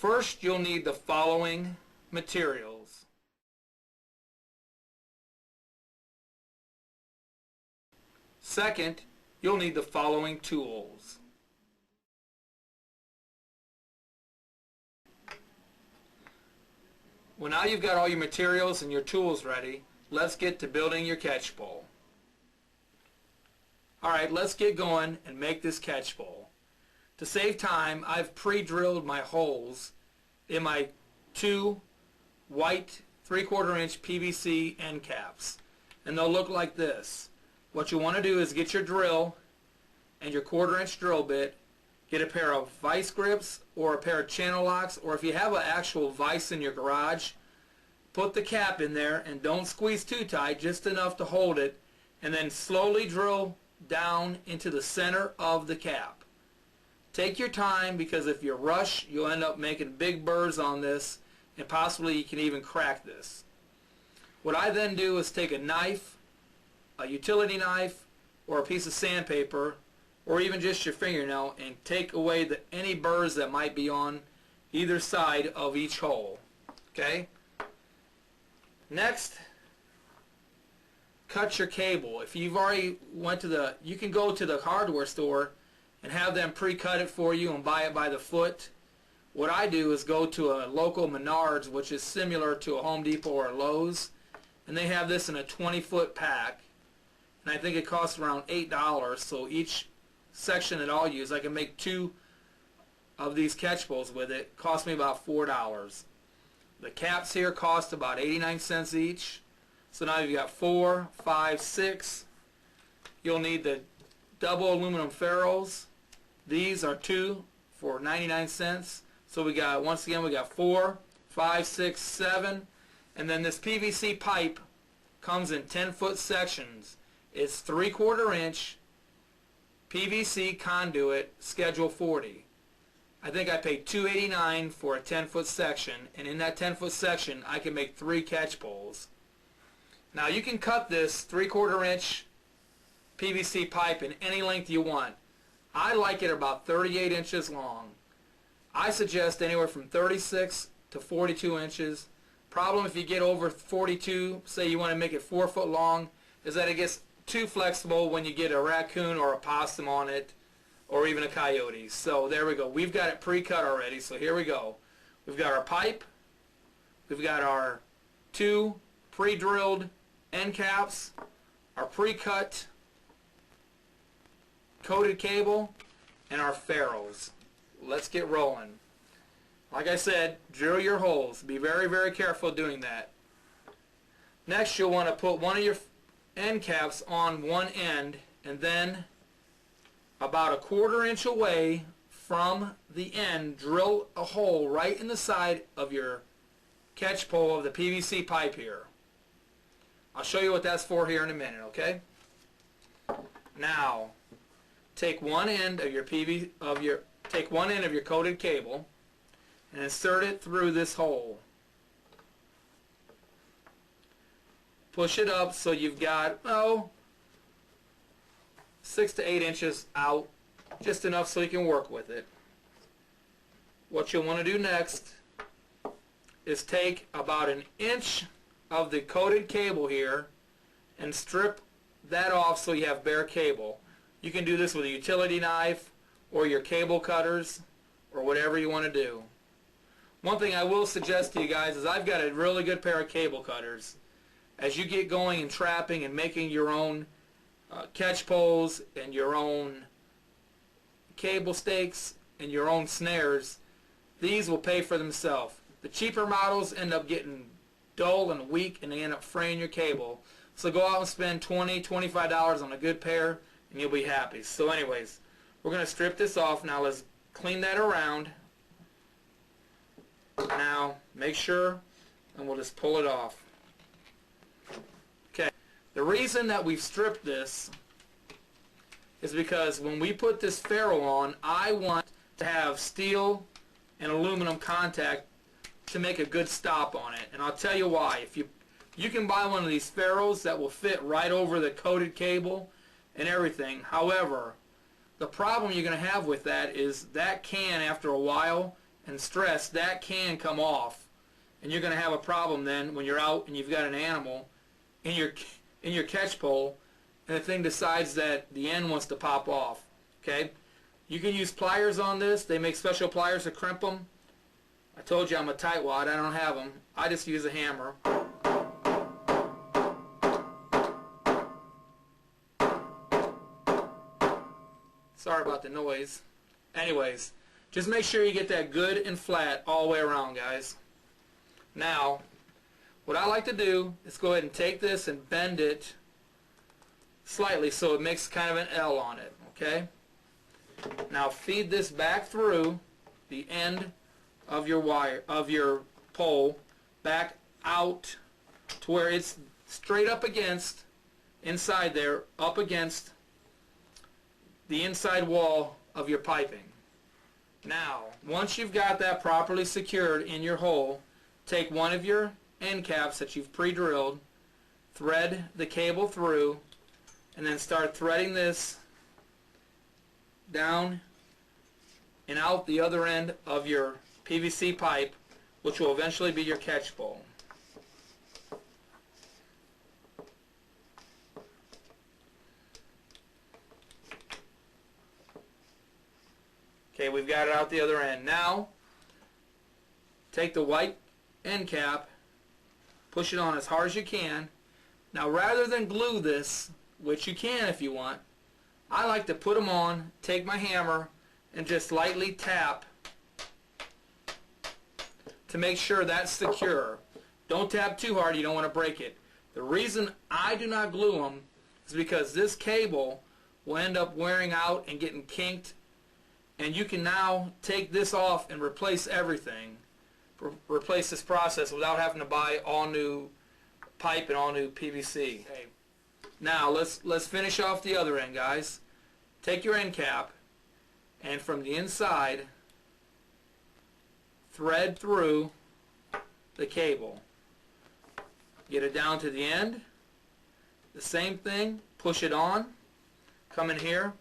First, you'll need the following materials. Second, you'll need the following tools. Well, now you've got all your materials and your tools ready, let's get to building your catch pole. Alright, let's get going and make this catch pole. To save time, I've pre-drilled my holes in my two white 3/4 inch PVC end caps, and they'll look like this. What you want to do is get your drill and your 1/4 inch drill bit, get a pair of vice grips or a pair of channel locks, or if you have an actual vise in your garage, put the cap in there and don't squeeze too tight, just enough to hold it, and then slowly drill down into the center of the cap. Take your time, because if you rush, you'll end up making big burrs on this, and possibly you can even crack this. What I then do is take a knife, a utility knife, or a piece of sandpaper, or even just your fingernail, and take away any burrs that might be on either side of each hole. Okay? Next, cut your cable. If you've already you can go to the hardware store and have them pre-cut it for you and buy it by the foot. What I do is go to a local Menards, which is similar to a Home Depot or a Lowe's, and they have this in a 20-foot pack, and I think it costs around $8. So each section that I'll use, I can make 2 of these catch poles with it. Cost me about $4. The caps here cost about 89 cents each. So now you've got 4, 5, 6. You'll need the double aluminum ferrules. These are 2 for 99 cents. So we got, once again, we got 4, 5, 6, 7. And then this PVC pipe comes in 10-foot sections. It's 3/4 inch PVC conduit, schedule 40. I think I paid $2.89 for a 10-foot section, and in that 10-foot section I can make 3 catch poles. Now you can cut this 3/4 inch PVC pipe in any length you want. I like it about 38 inches long. I suggest anywhere from 36 to 42 inches. Problem if you get over 42, say you want to make it 4 foot long, is that it gets too flexible when you get a raccoon or a possum on it, or even a coyote. So there we go. We've got it pre-cut already, so here we go. We've got our pipe, we've got our 2 pre-drilled end caps, our pre-cut coated cable, and our ferrules. Let's get rolling. Like I said, drill your holes. Be very, very careful doing that. Next, you'll want to put one of your end caps on one end, and then about 1/4 inch away from the end, drill a hole right in the side of your catch pole of the PVC pipe here. I'll show you what that's for here in a minute, okay? Now, take one end of your coated cable and insert it through this hole. Push it up so you've got 6 to 8 inches out, just enough so you can work with it. What you'll want to do next is take about 1 inch of the coated cable here and strip that off so you have bare cable. You can do this with a utility knife or your cable cutters or whatever you want to do. One thing I will suggest to you guys is I've got a really good pair of cable cutters. As you get going and trapping and making your own catch poles and your own cable stakes and your own snares, these will pay for themselves. The cheaper models end up getting dull and weak, and they end up fraying your cable. So go out and spend $20, $25 on a good pair and you'll be happy. So anyways, we're going to strip this off. Now let's clean that around. Now make sure, and we'll just pull it off. Okay, the reason that we've stripped this is because when we put this ferrule on, I want to have steel and aluminum contact to make a good stop on it. And I'll tell you why. If you can buy one of these ferrules that will fit right over the coated cable and everything. However, the problem you're going to have with that is that can, after a while, and stress, that can come off, and you're going to have a problem then when you're out and you've got an animal in your catch pole, and the thing decides that the end wants to pop off. Okay, you can use pliers on this. They make special pliers to crimp them. I told you I'm a tightwad. I don't have them. I just use a hammer. Sorry about the noise. Anyways, just make sure you get that good and flat all the way around, guys. Now, what I like to do is go ahead and take this and bend it slightly so it makes kind of an L on it, okay? Now feed this back through the end of your wire, of your pole, back out to where it's straight up against, inside there, up against the inside wall of your piping. Now, once you've got that properly secured in your hole, take one of your end caps that you've pre-drilled, thread the cable through, and then start threading this down and out the other end of your PVC pipe, which will eventually be your catch pole. Okay, we've got it out the other end. Now, take the white end cap, push it on as hard as you can. Now, rather than glue this, which you can if you want, I like to put them on, take my hammer, and just lightly tap to make sure that's secure. Don't tap too hard, you don't want to break it. The reason I do not glue them is because this cable will end up wearing out and getting kinked, and you can now take this off and replace everything, replace this process without having to buy all new pipe and all new PVC. Okay. Now let's finish off the other end, guys. Take your end cap and from the inside thread through the cable. Get it down to the end. The same thing, push it on, come in here,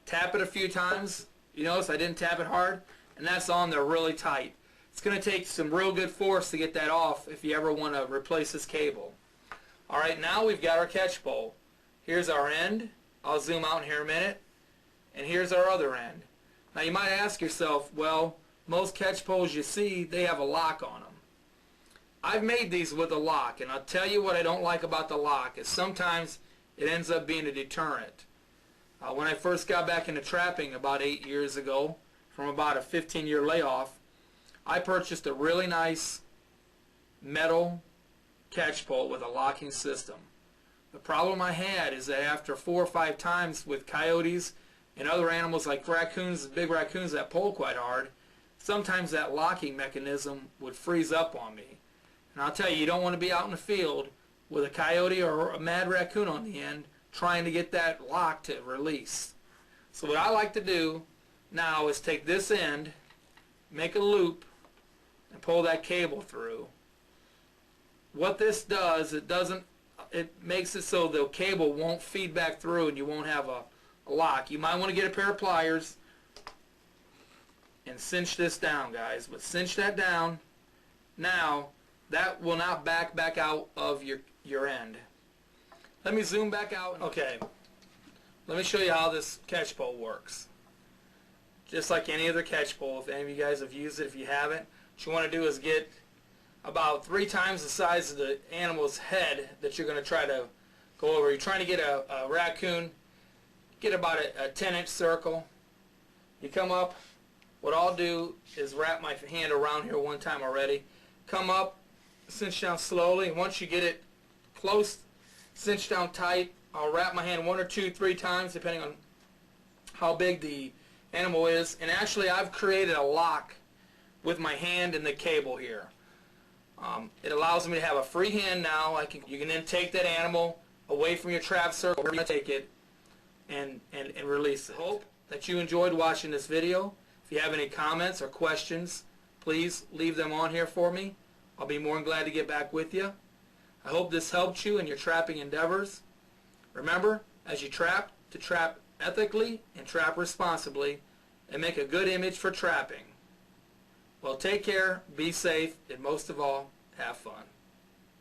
tap it a few times. You notice I didn't tap it hard, and that's on there really tight. It's going to take some real good force to get that off if you ever want to replace this cable. Alright, now we've got our catch pole. Here's our end. I'll zoom out in here a minute. And here's our other end. Now you might ask yourself, well, most catch poles you see, they have a lock on them. I've made these with a lock, and I'll tell you what I don't like about the lock is sometimes it ends up being a deterrent. When I first got back into trapping about 8 years ago, from about a 15-year layoff, I purchased a really nice metal catch pole with a locking system. The problem I had is that after 4 or 5 times with coyotes and other animals like raccoons, big raccoons that pull quite hard, sometimes that locking mechanism would freeze up on me. And I'll tell you, you don't want to be out in the field with a coyote or a mad raccoon on the end trying to get that lock to release. So what I like to do now is take this end, make a loop, and pull that cable through. What this does, it makes it so the cable won't feed back through and you won't have a lock. You might want to get a pair of pliers and cinch this down, guys. But cinch that down. Now, that will not back out of your end. Let me zoom back out. Okay, let me show you how this catch pole works. Just like any other catch pole, if any of you guys have used it, if you haven't, what you want to do is get about 3 times the size of the animal's head that you're going to try to go over. You're trying to get a raccoon, get about a 10-inch circle. You come up, what I'll do is wrap my hand around here one time already. Come up, cinch down slowly, and once you get it close, cinch down tight, I'll wrap my hand 1 or 2, 3 times depending on how big the animal is. And actually I've created a lock with my hand and the cable here. It allows me to have a free hand now. You can then take that animal away from your trap circle, where you take it, and release it. Hope that you enjoyed watching this video. If you have any comments or questions, please leave them on here for me. I'll be more than glad to get back with you. I hope this helped you in your trapping endeavors. Remember, as you trap, to trap ethically and trap responsibly, and make a good image for trapping. Well, take care, be safe, and most of all, have fun.